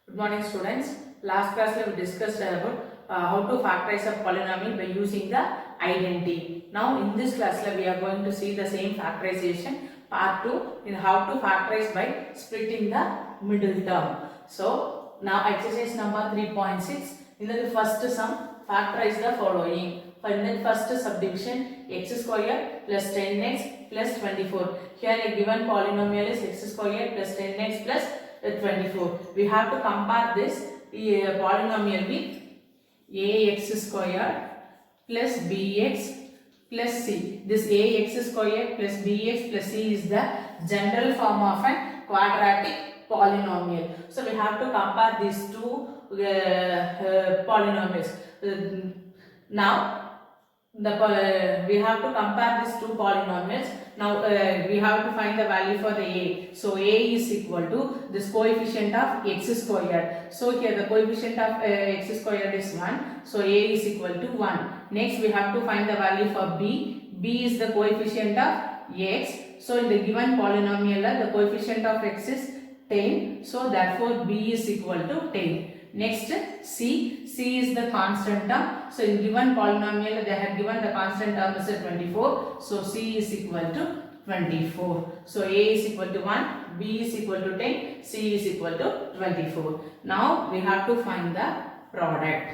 Good morning, students. Last class we discussed about how to factorize a polynomial by using the identity. Now in this class we are going to see the same factorization part 2 in how to factorize by splitting the middle term. So now exercise number 3.6. In the first sum, factorize the following. For in the first subdivision, x square plus 10x plus 24. Here a given polynomial is x square plus 10x plus 24. We have to compare this polynomial with ax square plus bx plus c. This ax square plus bx plus c is the general form of a quadratic polynomial. So we have to compare these two polynomials. Now we have to compare these two polynomials. Now we have to find the value for the a. So a is equal to this coefficient of x squared. So here the coefficient of x squared is 1. So a is equal to 1. Next we have to find the value for b. B is the coefficient of x. So in the given polynomial the coefficient of x is 10. So therefore b is equal to 10. Next c. C is the constant term. So in given polynomial they have given the constant term is 24. So c is equal to 24. So a is equal to 1, b is equal to 10, c is equal to 24. Now we have to find the product.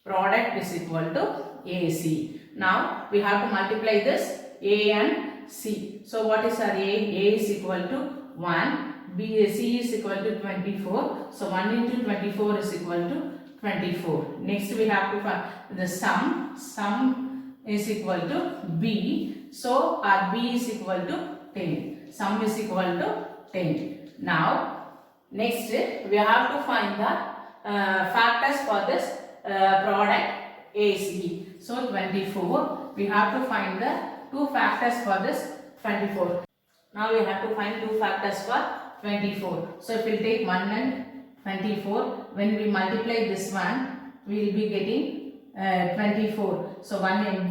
Product is equal to AC. Now we have to multiply this a and c. So what is our a? A is equal to 1. C is equal to 24. So 1 into 24 is equal to 24. Next we have to find the sum. Sum is equal to b. So our b is equal to 10. Sum is equal to 10. Now next we have to find the factors for this product AC. So 24. We have to find the two factors for this 24. Now we have to find two factors for 24. So if we take 1 and 24, when we multiply this one, we will be getting 24. So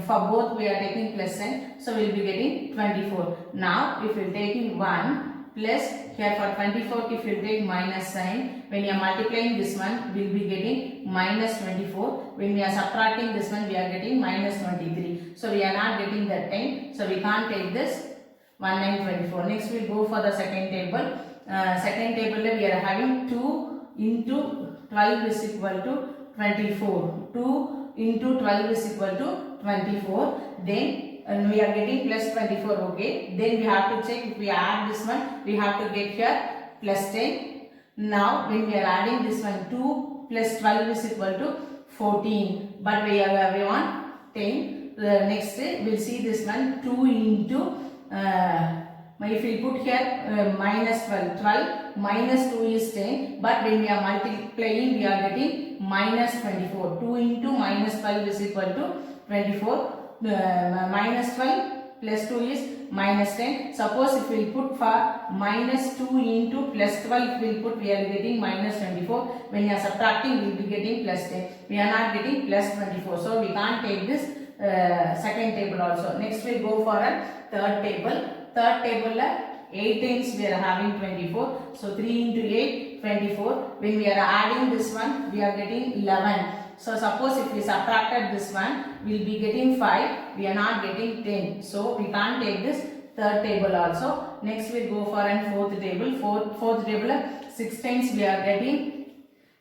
for both we are taking plus sign. So we will be getting 24. Now if we are taking 1 plus, here for 24 if you take minus sign, when you are multiplying this one, we will be getting minus 24. When we are subtracting this one, we are getting minus 23. So we are not getting that 10. So we can't take this 1 and 24. Next we will go for the second table. Second table we are having 2 into 12 is equal to 24. 2 into 12 is equal to 24. Then we are getting plus 24. Okay. Then we have to check if we add this one, we have to get here plus 10. Now when we are adding this one, 2 plus 12 is equal to 14. But we want 10. Next we will see this one 2 into if we put here minus 12, 12 minus 2 is 10, but when we are multiplying we are getting minus 24. 2 into minus 12 is equal to 24. Minus 12 plus 2 is minus 10. Suppose if we put for minus 2 into plus 12, we will put, we are getting minus 24. When we are subtracting, we will be getting plus 10. We are not getting plus 24. So we can't take this second table also. Next we go for a third table. Third table 8 times we are having 24. So 3 into 8, 24. When we are adding this one, we are getting 11. So suppose if we subtracted this one, we will be getting 5. We are not getting 10. So we can't take this third table also. Next we go for a fourth table. Fourth table 6 times we are getting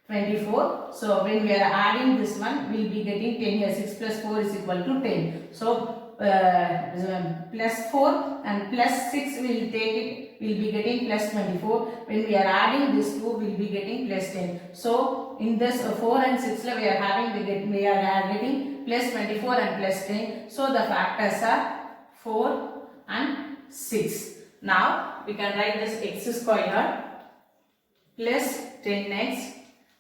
24. So when we are adding this one, we will be getting 10 here. 6 plus 4 is equal to 10. So plus 4 and plus 6 we will take it, we will be getting plus 24. When we are adding this 2, we will be getting plus 10. So in this 4 and 6 we are having, we are getting plus 24 and plus 10. So the factors are 4 and 6. Now we can write this x squared plus 10x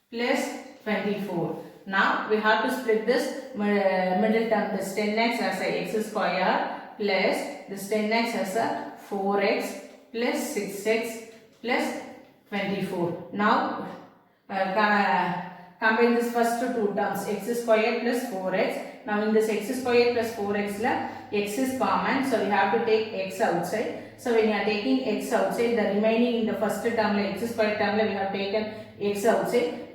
plus 24. Now we have to split this middle term, this 10x as a x square plus this 10x as a 4x plus 6x plus 24. Now combine this first two terms, x square plus 4x. Now in this x square plus 4x la x is common, so we have to take x outside. So when you are taking x outside, the remaining in the first term la x square term la we have taken x outside.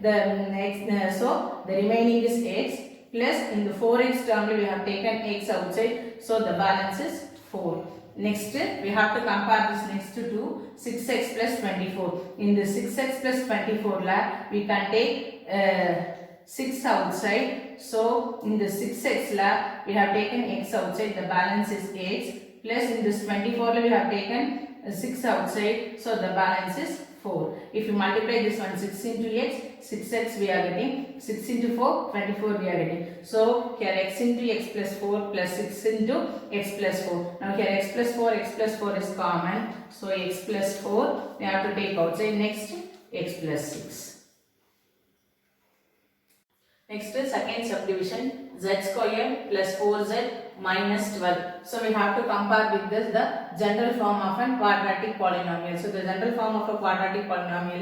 So the remaining is x plus in the 4x term la we have taken x outside. So the balance is 4. Next we have to compare this next to 6x plus 24. In the 6x plus 24 la we can take 6 outside. So in the 6x la we have taken x outside, the balance is x, plus in this 24 la we have taken 6 outside, so the balance is 4. If you multiply this one 6 into x, 6x we are getting, 6 into 4, 24 we are getting. So here x into x plus 4 plus 6 into x plus 4. Now here x plus 4 is common. So x plus 4 we have to take outside. Next x plus 6. Next second subdivision, z square plus 4z minus 12. So we have to compare with this the general form of a quadratic polynomial. So the general form of a quadratic polynomial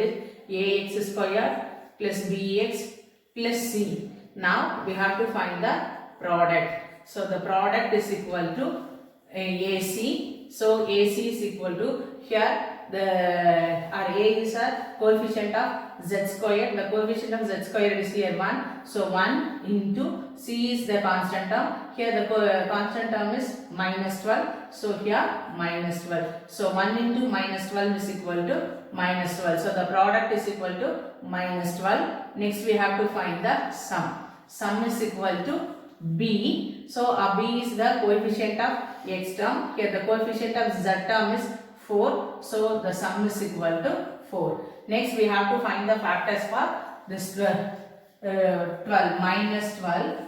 is ax square plus bx plus c. Now we have to find the product. So the product is equal to ac. So ac is equal to, here our a is a coefficient of z square. The coefficient of z square is here 1. So 1 into c is the constant term. Here the constant term is minus 12. So here minus 12. So 1 into minus 12 is equal to minus 12. So the product is equal to minus 12. Next we have to find the sum. Sum is equal to b. So b is the coefficient of x term. Here the coefficient of z term is 4. So the sum is equal to 4. Next we have to find the factors for this 12 minus 12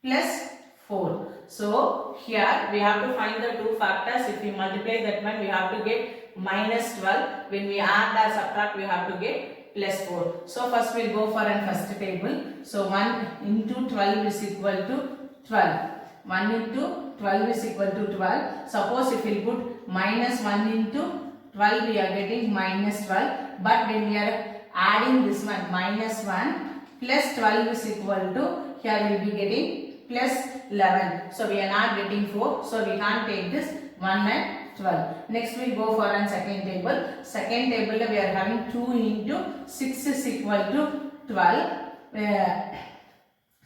plus 4. So here we have to find the two factors. If we multiply that one, we have to get minus 12. When we add or subtract, we have to get plus 4. So first we will go for a first table. So 1 into 12 is equal to 12. 1 into 12 is equal to 12. Suppose if we put minus 1 into 12, we are getting minus 12. But when we are adding this one, minus 1 plus 12 is equal to, here we will be getting plus 11. So we are not getting 4. So we can't take this 1 and 12. Next we go for a second table. Second table we are having 2 into 6 is equal to 12.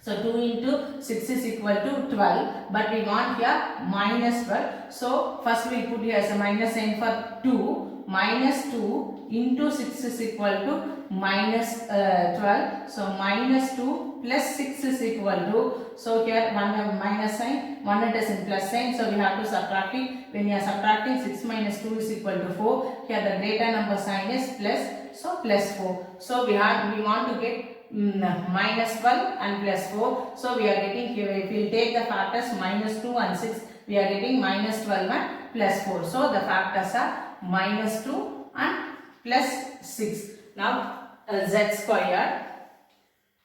So 2 into 6 is equal to 12, but we want here minus 12. So first we put here as a minus sign for 2. Minus 2 into 6 is equal to minus 12. So minus 2 plus 6 is equal to, so here one minus sign, one it is in plus sign, so we have to subtract it. When you are subtracting, 6 minus 2 is equal to 4. Here the greater number sign is plus, so plus 4. So we want to get minus 12 and plus 4. So we are getting here, if we take the factors minus 2 and 6, we are getting minus 12 and plus 4. So the factors are minus 2 and plus 6. Now z square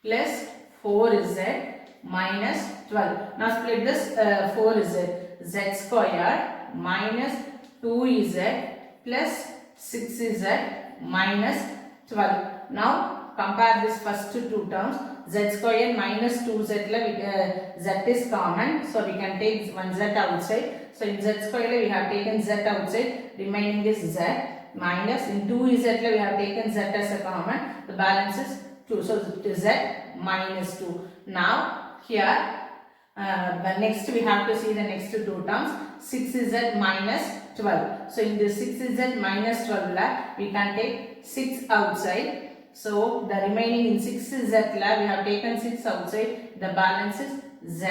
plus 4z minus 12. Now split this 4z. Z square minus 2z plus 6z minus 12. Now compare this first two terms. Z square minus 2z, z is common, so we can take one z outside. So in z square we have taken z outside, remaining is z, minus in 2z we have taken z as a common, the balance is 2. So z minus 2. Now here the next we have to see the next two terms, 6z minus 12. So in this 6z minus 12 we can take 6 outside. So the remaining in 6z la we have taken 6 outside, the balance is z.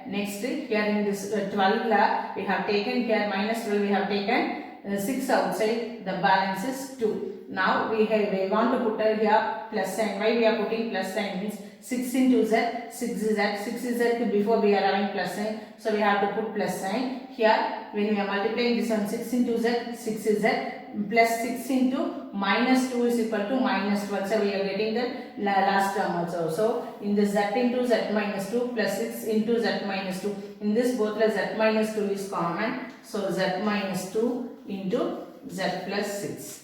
Next here in this 12 la we have taken here minus 12, we have taken 6 outside, the balance is 2. Now we want to put here plus sign. Why we are putting plus sign means 6 into z, 6z before we are having plus sign, so we have to put plus sign. Here when we are multiplying this one, 6 into z, 6z plus 6 into minus 2 is equal to minus 12. So we are getting the last term also. So in this z into z minus 2 plus 6 into z minus 2. In this both the z minus 2 is common. So z minus 2 into z plus 6.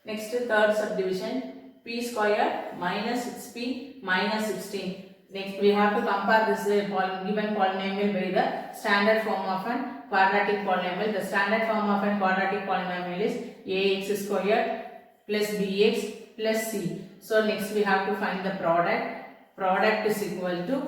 Next third subdivision, p square minus 6p minus 16. Next we have to compare this given polynomial by the standard form of an quadratic polynomial. The standard form of an quadratic polynomial is ax square plus bx plus c. So next we have to find the product. Product is equal to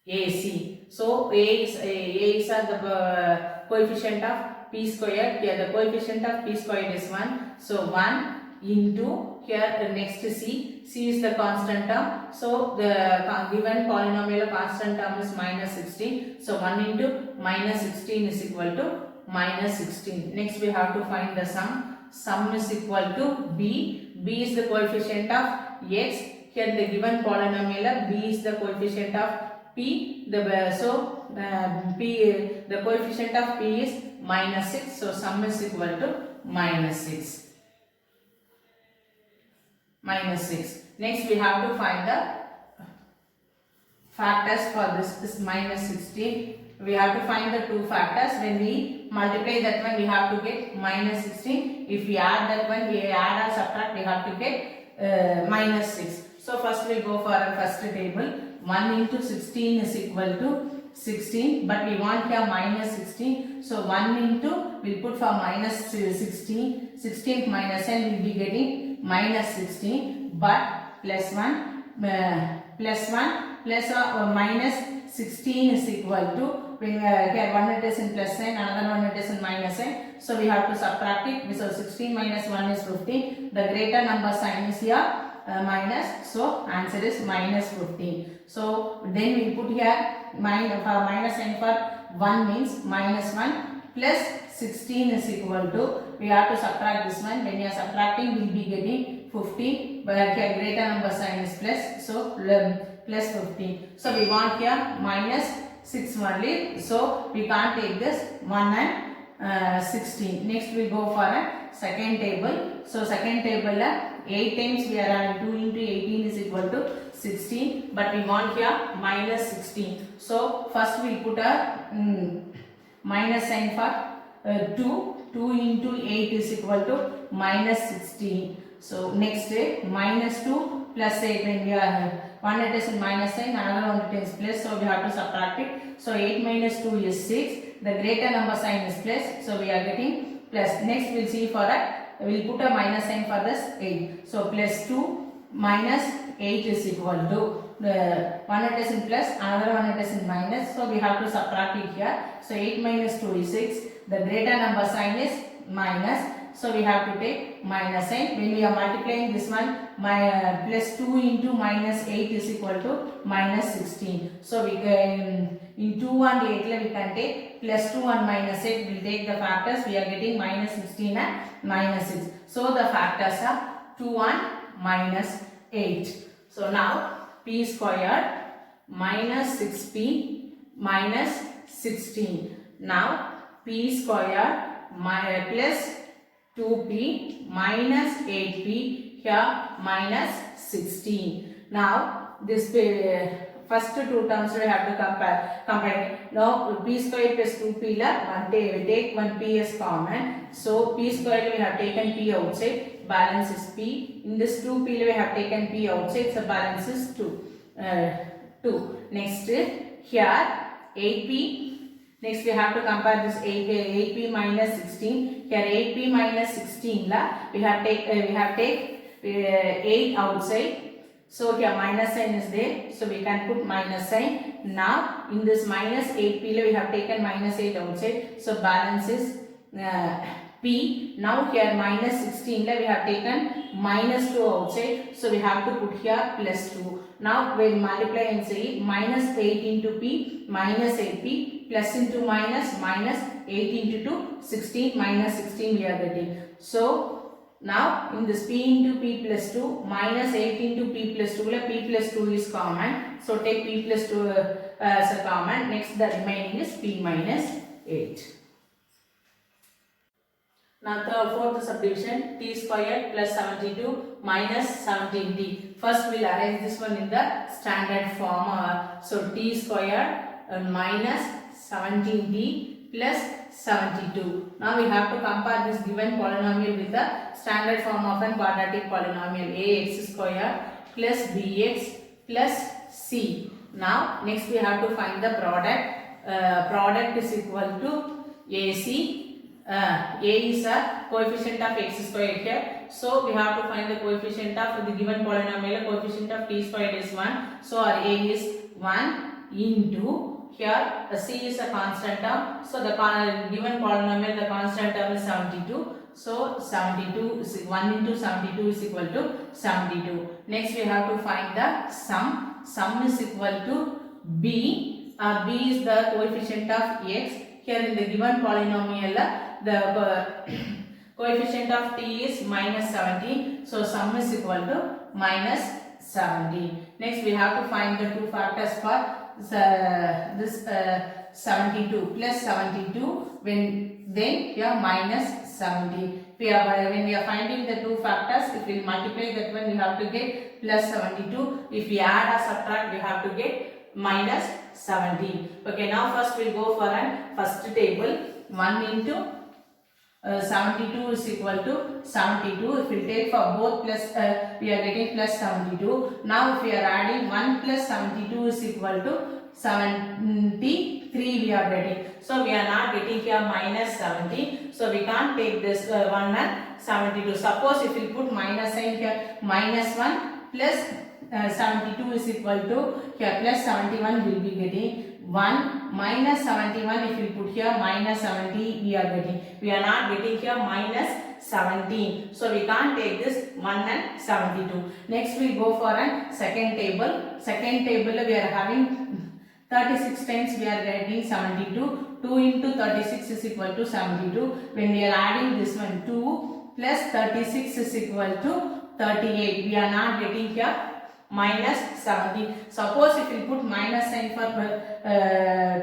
AC. So A is the coefficient of p square. Here the coefficient of p square is 1. So 1 into here the next C. C is the constant term. So the given polynomial constant term is minus 16. So 1 into minus 16 is equal to minus 16. Next we have to find the sum. Sum is equal to B. B is the coefficient of x. Here the given polynomial B is the coefficient of P. The coefficient of P is minus 6. So sum is equal to minus 6. Minus 6. Next we have to find the factors for this minus 16. We have to find the two factors. When we multiply that one, we have to get minus 16. If we add that one, we add or subtract, we have to get minus 6. So first we will go for our first table. 1 into 16 is equal to 16, but we want here minus 16. So 1 into, we will put for minus 16. 16 minus n will be getting minus 16, but plus 1 plus minus 16 is equal to, when here one it is in plus sign, another one it is in minus sign. So we have to subtract it. So 16 minus 1 is 15. The greater number sign is here minus. So answer is minus 15. So then we put here minus sign for 1 means minus 1 plus 16 is equal to, we have to subtract this one. When you are subtracting, we will be getting 50, but here greater number sign is plus, so plus 15. So we want here minus 6 only, so we can't take this 1 and 16. Next we go for a second table. So second table 8 times we are having 2 into 18 is equal to 16, but we want here minus 16. So first we put a minus sign for 2 into 8 is equal to minus 16. So next minus 2 plus 8, when we are one it is in minus sign, another one it is plus, so we have to subtract it. So 8 minus 2 is 6. The greater number sign is plus, so we are getting plus. Next we will see for a, we will put a minus sign for this 8. So plus 2 minus 8 is equal to, one it is in plus, another one it is in minus, so we have to subtract it here. So 8 minus 2 is 6. The greater number sign is minus, so we have to take minus sign. When we are multiplying this one, plus 2 into minus 8 is equal to minus 16. So we can, in 2 and 8 we can take plus 2 and minus 8, we will take the factors. We are getting minus 16 and minus 6. So the factors are 2 and minus 8. So now p squared minus 6p minus 16. Now p squared plus 2p minus 8p, here minus 16. Now this first two terms we have to compare. Now p squared plus 2p la we take one p as common. So p squared we have taken p outside, balance is p. In this 2p we have taken p outside, so balance is 2. Next here 8p. Next we have to compare this 8p minus 16. Here 8p minus 16 la we have take 8 outside. So here minus sign is there, so we can put minus sign. Now in this minus 8p la we have taken minus 8 outside, so balance is p. Now here minus 16 la we have taken minus 2 outside, so we have to put here plus 2. Now we will multiply and say minus 8 into p minus 8p plus into minus 8 into 2 16 minus 16 we are getting. So now in this p into p plus 2 minus 8 into p plus 2 p plus 2 is common, so take p plus 2 as a common. Next the remaining is p minus 8. Now the fourth subdivision, t squared plus 72 minus 17t. First we will arrange this one in the standard form. So t squared minus 17t plus 72. Now we have to compare this given polynomial with the standard form of an quadratic polynomial. Ax square plus bx plus c. Now next we have to find the product. Product is equal to AC. A is a coefficient of x square here. So we have to find the coefficient of the given polynomial. Coefficient of t squared is 1. So our A is 1 into here c is a constant term. So the given polynomial, the constant term is 72. So 72 is 1 into 72 is equal to 72. Next we have to find the sum. Sum is equal to b. B is the coefficient of x. Here in the given polynomial, the coefficient of t is minus 17. So sum is equal to minus 70. Next we have to find the two factors for this 72 plus 72 when then here minus 70. When we are finding the two factors, if we multiply that one we have to get plus 72. If we add or subtract we have to get minus 70. Okay, now first we will go for an first table. 1 into 72 is equal to 72. If we take for both plus, we are getting plus 72. Now if we are adding 1 plus 72 is equal to 73 we are getting. So we are not getting here minus 70. So we can't take this 1 and 72. Suppose if we put minus sign here, minus 1 plus 72 is equal to here plus 71 will be getting 1 minus 71. If we put here minus 70 we are getting. We are not getting here minus 17. So we can't take this 1 and 72. Next we go for a second table. Second table we are having 36 times we are getting 72. 2 into 36 is equal to 72. When we are adding this one 2 plus 36 is equal to 38. We are not getting here minus 70. Suppose if we put minus sign for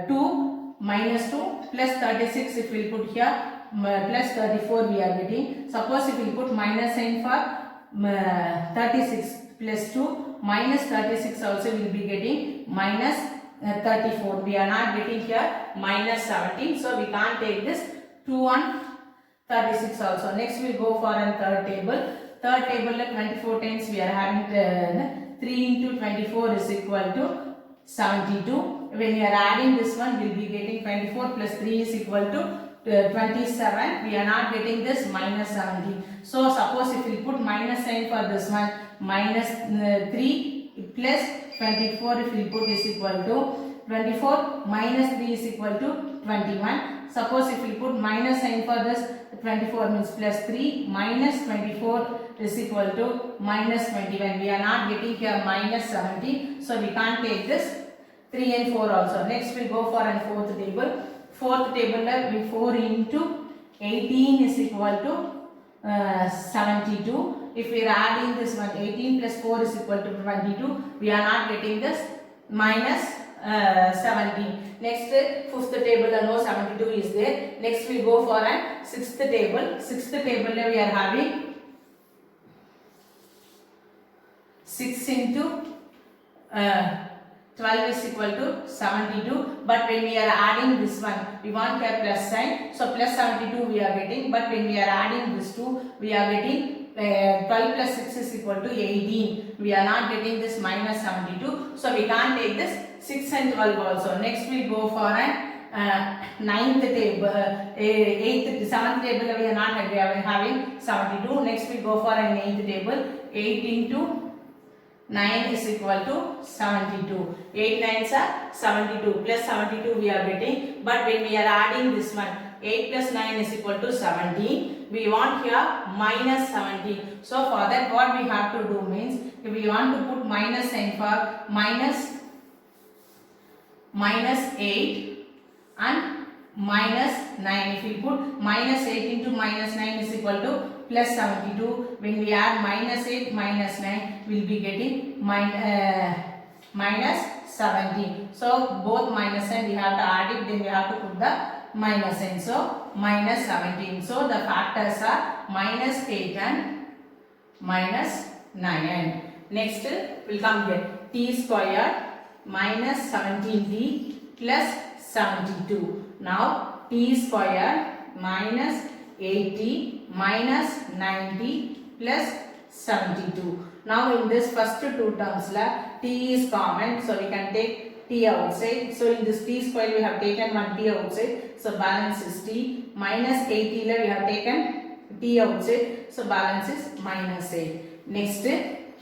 2 minus 2 plus 36, if we put here plus 34 we are getting. Suppose if we put minus sign for 36 plus 2 minus 36 also will be getting minus 34. We are not getting here minus 17. So we can't take this 2 on 36 also. Next we go for a third table. Third table 24 times we are having 3 into 24 is equal to 72. When we are adding this one, we will be getting 24 plus 3 is equal to 27. We are not getting this minus 70. So suppose if we put minus sign for this one, minus 3 plus 24 if we put is equal to 24 minus 3 is equal to 21. Suppose if we put minus sign for this 24 means plus 3 minus 24 is equal to minus 21. We are not getting here minus 70. So we can't take this 3 and 4 also. Next we go for a fourth table. Fourth table we 4 into 18 is equal to 72. If we are adding this one 18 plus 4 is equal to 22. We are not getting this minus 70. Next fifth table no 72 is there. Next we go for a sixth table. Sixth table we are having 6 into 12 is equal to 72. But when we are adding this one, we want here plus sign. So plus 72 we are getting. But when we are adding this 2, we are getting 12 plus 6 is equal to 18. We are not getting this minus 72. So we can't take this 6 and 12 also. Next we go for a ninth table, 7th table we are not having 72. Next we go for an 8th table. 8 into 9 is equal to 72. 8 9s are 72. Plus 72 we are getting. But when we are adding this one, 8 plus 9 is equal to 17. We want here minus 70. So for that what we have to do means, if we want to put minus sign for minus 8 and minus 9. If we put minus 8 into minus 9 is equal to plus 72. When we add minus 8 minus 9, we will be getting minus 70. So both minus sign we have to add it, then we have to put the minus sign. So minus 17. So the factors are minus 8 and minus 9. Next will come here t square minus 17t plus 72. Now t square minus 80 minus 90 plus 72. Now in this first two terms t is common, so we can take t outside. So in this t square we have taken one t outside, so balance is t. Minus 80 we have taken t outside, so balance is minus 8. Next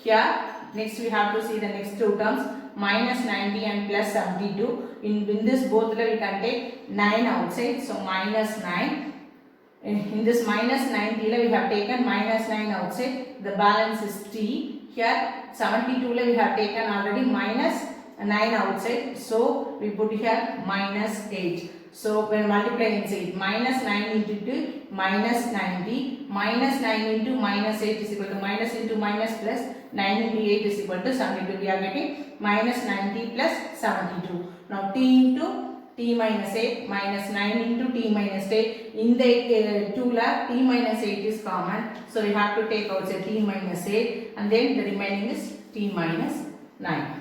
here, next we have to see the next two terms, minus 90 and plus 72. In this both we can take 9 outside, so minus 9. In this minus 90 we have taken minus 9 outside, the balance is t. Here 72 we have taken already minus 9 outside, so we put here minus 8. So when multiplying inside, minus 9 into 2 minus 90, minus 9 into minus 8 is equal to minus into minus plus 9 into 8 is equal to 72. We are getting minus 90 plus 72. Now t into t minus 8 minus 9 into t minus 8. In the 2 t minus 8 is common, so we have to take outside t minus 8 and then the remaining is t minus 9.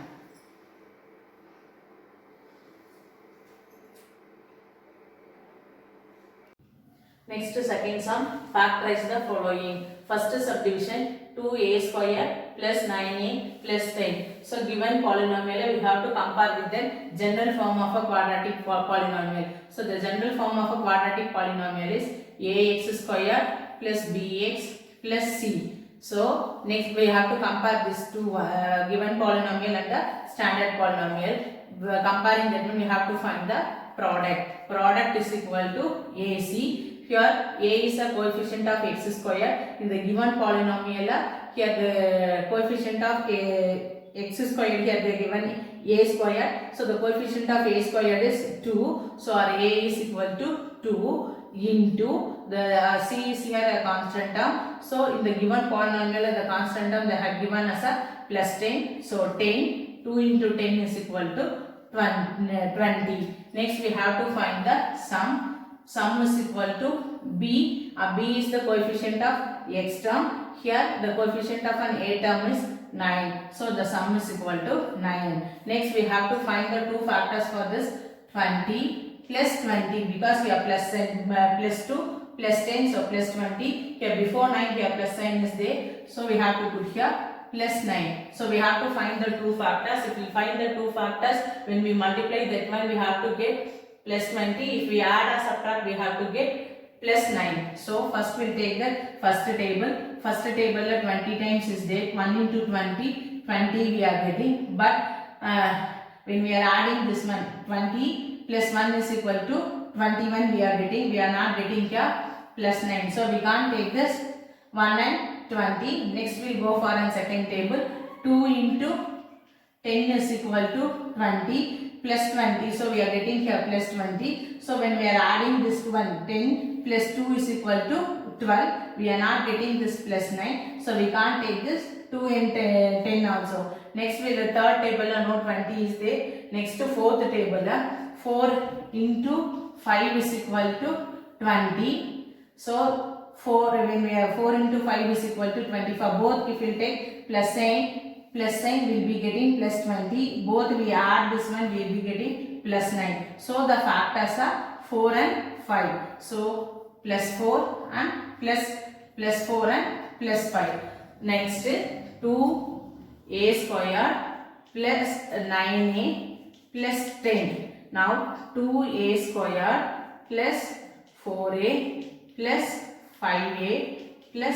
Next second sum, factorize the following. First subdivision, 2a square plus 9a plus 10. So given polynomial we have to compare with the general form of a quadratic polynomial. So the general form of a quadratic polynomial is ax square plus bx plus c. So next we have to compare this two given polynomial and the standard polynomial. Comparing that one we have to find the product. Product is equal to ac. Here a is a coefficient of x square. In the given polynomial, here the coefficient of x square, here they given a square. So the coefficient of a square is 2. So our a is equal to 2 into the c is here a constant term. So in the given polynomial, the constant term they have given us a plus 10. So 10, 2 into 10 is equal to 20. Next we have to find the sum. Sum is equal to b. B is the coefficient of x term. Here the coefficient of an a term is 9. So the sum is equal to 9. Next we have to find the two factors for this, 20 plus 20, because we are plus 2 plus 10, so plus 20. Here before 9 here plus sign is there, so we have to put here plus 9. So we have to find the two factors. If we find the two factors, when we multiply that one we have to get plus 20. If we add or subtract, we have to get plus 9. So first we'll take the first table. First table 20 times is there. 1 into 20, 20 we are getting. But when we are adding this one, 20 plus 1 is equal to 21 we are getting. We are not getting here plus 9. So we can't take this 1 and 20. Next we'll go for a second table. 2 into 10 is equal to 20. Plus 20, so we are getting here plus 20. So when we are adding this one, 10 plus 2 is equal to 12. We are not getting this plus 9, so we can't take this 2 and 10 also. Next we the third table, no 20 is there. Next fourth table, 4 into 5 is equal to 20. So 4, when we have 4 into 5 is equal to 20. For both if we take plus sign will be getting plus 20. Both we add this one, we will be getting plus 9. So the factors are 4 and 5. So plus 4 and plus 4 and plus 5. Next 2a square plus 9a plus 10. Now 2a square plus 4a plus 5a plus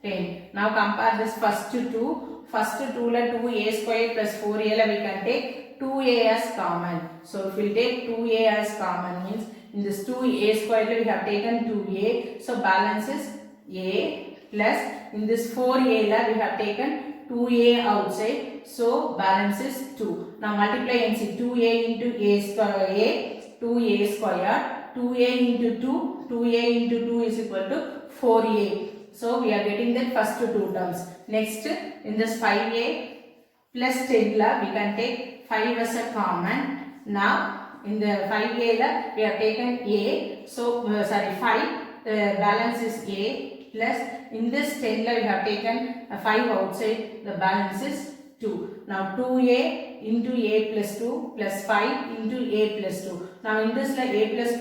10. Now compare this first two. First 2a square plus 4a we can take 2a as common. So if we take 2a as common, means in this 2a square we have taken 2a. So balance is a, plus in this 4a we have taken 2a outside. So balance is 2. Now multiply and see 2a into a square, 2a square, 2a into 2, 2a into 2 is equal to 4a. So we are getting that first two terms. Next in this 5a plus 10 we can take 5 as a common. Now in the 5a we have taken a. So 5 balance is a, plus in this 10 we have taken 5 outside, the balance is 2. Now 2a into a plus 2 plus 5 into a plus 2. Now in this a plus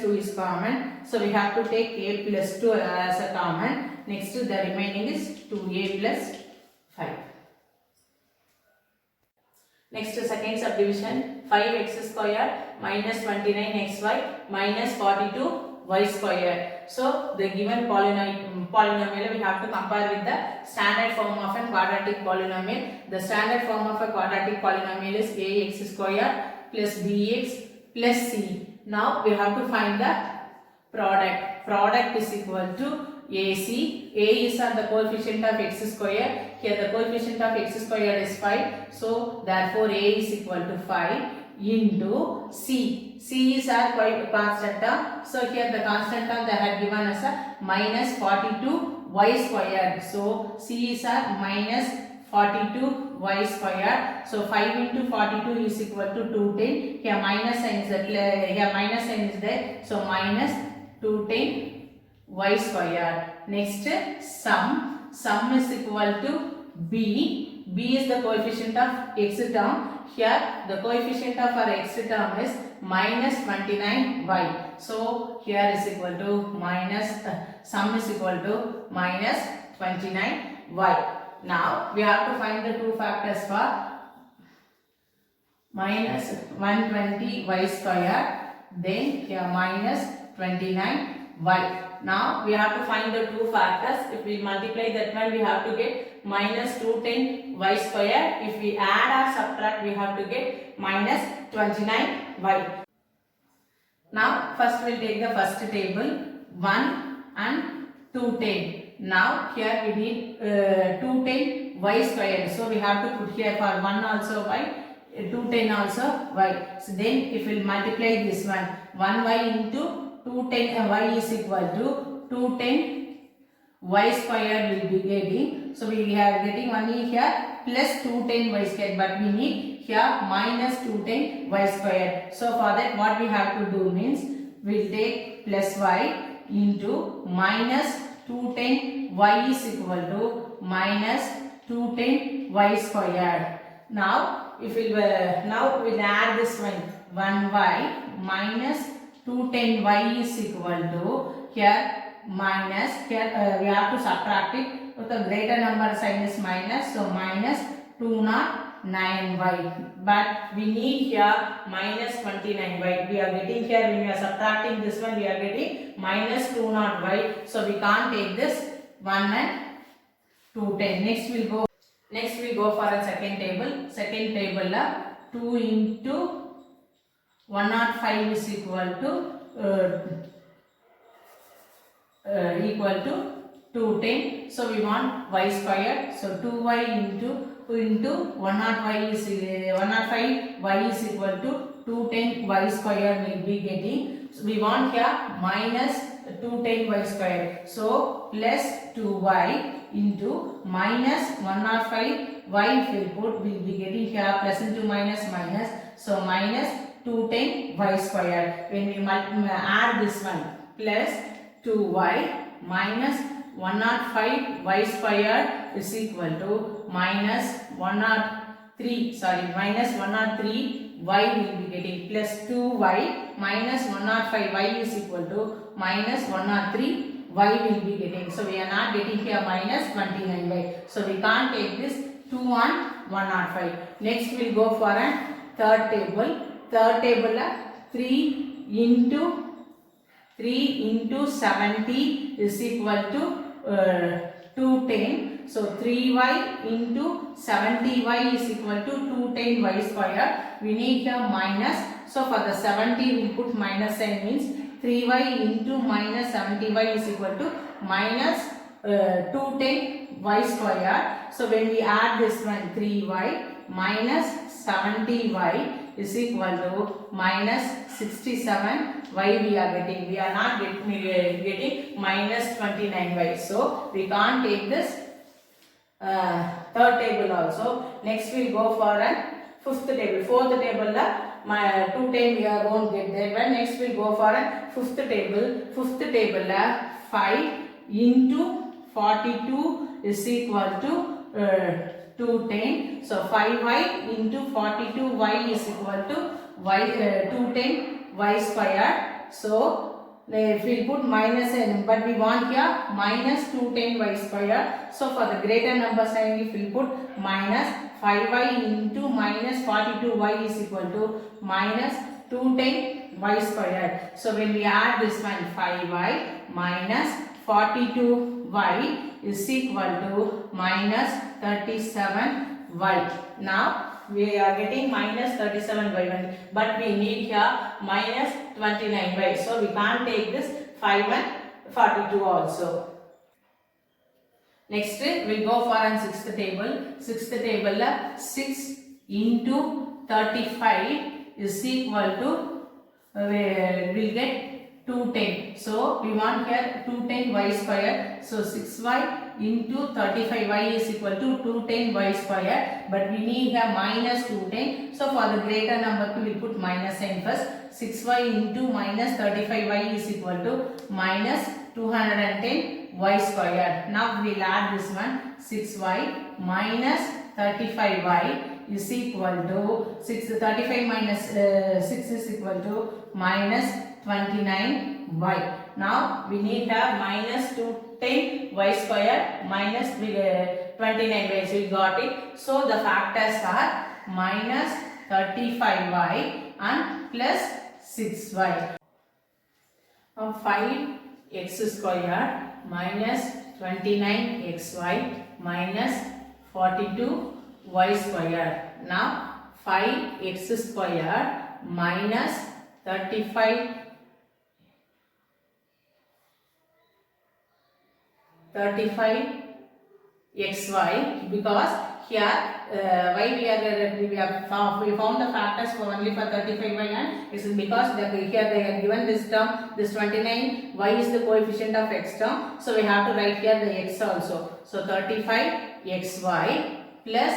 2 is common. So we have to take a plus 2 as a common. Next the remaining is 2a plus 5. Next second subdivision, 5x square minus 29xy minus 42y square. So the given polynomial we have to compare with the standard form of a quadratic polynomial. The standard form of a quadratic polynomial is ax square plus bx plus c. Now we have to find the product. Product is equal to AC. A is on the coefficient of x square. Here the coefficient of x square is 5. So therefore A is equal to 5 into C. C is our constant term. So here the constant term they have given us a minus 42y squared. So C is our minus 42y squared. So 5 into 42 is equal to 210. Here minus sign is there. Here minus sign is there. So minus 210y squared. Next sum. Sum is equal to B. B is the coefficient of x term. Here the coefficient of our x term is minus 29y. So here is equal to minus sum is equal to minus 29y. Now we have to find the two factors for minus 120y square. Then here minus 29y. Now we have to find the two factors. If we multiply that one, we have to get minus 210y square. If we add or subtract, we have to get minus 29y. Now first we will take the first table 1 and 210. Now here we need 210y square. So we have to put here for 1 also y, 210 also y. So then if we multiply this one, 1y into 210y is equal to 210y square will be getting. So we are getting only here plus 210y square, but we need here minus 210y square. So for that what we have to do means we will take plus y into minus 210y is equal to minus 210y square. Now if we now we will add this one, 1y minus 210y is equal to here minus, here we have to subtract it with a greater number sign is minus, so minus 209y, but we need here minus 29y. We are getting here when we are subtracting this one, we are getting minus 209y, so we can't take this 1 and 210. Next we go for a second table. Second table 2 into 105 is equal to 210. So we want y squared. So 2y into 105y is equal to 210y squared will be getting. So we want here minus 210y squared. So plus 2y into minus 105y will be getting here plus into minus minus. So minus 210y squared. When we add this one, plus 2y minus 105y squared is equal to minus 103y will be getting, plus 2y minus 105y is equal to minus 103y will be getting. So we are not getting here minus 29y. So we can't take this 2 on 105. Next we will go for a third table. Third table 3 into 70 is equal to 210. So 3y into 70y is equal to 210y square. We need here minus. So for the 70 we put minus sign, means 3y into minus 70y is equal to minus 210y square. So when we add this one, 3y minus 70y is equal to minus 67y we are getting. We are not getting minus 29y. So we can't take this third table also. Next we will go for a fifth table. Fourth table 210 we are won't get there. But next we will go for a fifth table. Fifth table 5 into 42 is equal to 210. So 5y into 42y is equal to y 210y square. So if we put minus n, but we want here minus 210y square. So for the greater number sign, if we put minus 5y into minus 42y is equal to minus 210y square. So when we add this one, 5y minus 42y is equal to minus 37y. Now we are getting minus 37y, but we need here minus 29y. So we can't take this 5 and 42 also. Next we go for an sixth table. Sixth table 6 into 35 is equal to we'll get 210. So we want here 210y square. So 6y into 35y is equal to 210y square. But we need here minus 210. So for the greater number we will put minus sign first. 6y into minus 35y is equal to minus 210y square. Now we will add this one. 6y minus 35y is equal to 35 minus 6 is equal to minus 29y. Now we need a minus 210y square minus 29y. So we got it. So the factors are minus 35y and plus 6y. 5x square minus 29xy minus 42y square. Now 5x square minus 35xy because here we found the factors for only for 35y and this is because here they have given this term, this 29y is the coefficient of x term, so we have to write here the x also. So 35xy plus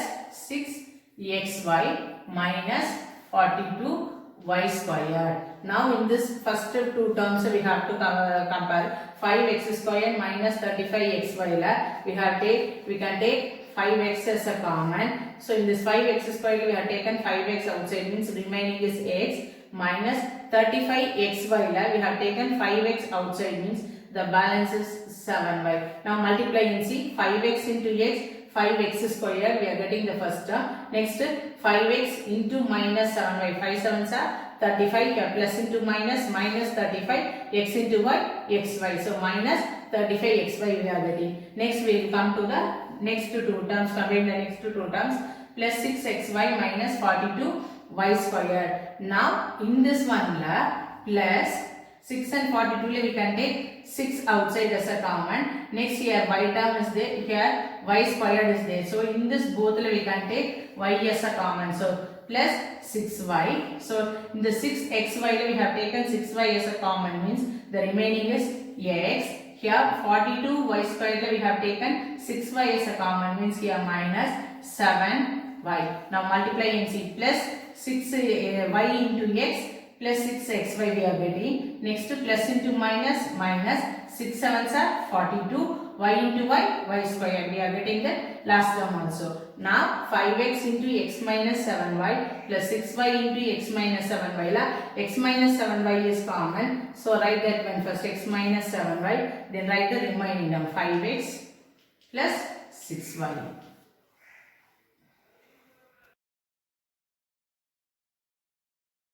6xy minus 42y square. Now in this first two terms we have to compare 5x square minus 35xy. We can take 5x as a common. So in this 5x square we have taken 5x outside, means remaining is x, minus 35xy we have taken 5x outside, means the balance is 7y. Now multiply and see 5x into x, 5x square we are getting the first term. Next 5x into minus 7y, 5 sevens are 35 here, plus into minus, minus 35, x into y, xy. So minus 35xy we are getting. Next we will come to the next two terms, combine the next two terms, plus 6xy minus 42y square. Now in this one plus 6 and 42 we can take 6 outside as a common. Next here y term is there, here y squared is there. So in this both we can take y as a common. So plus 6y. So in the 6xy we have taken 6y as a common, means the remaining is x. Here 42y squared we have taken 6y as a common, means here minus 7y. Now multiply and see, plus 6y into x plus 6xy we are getting. Next plus into minus, minus 6 sevens are 42. Y into y square we are getting the last term also. Now 5x into x minus 7y plus 6y into x minus 7y. X minus 7y is common. So write that one first, x minus 7y. Then write the remaining term 5x plus 6y.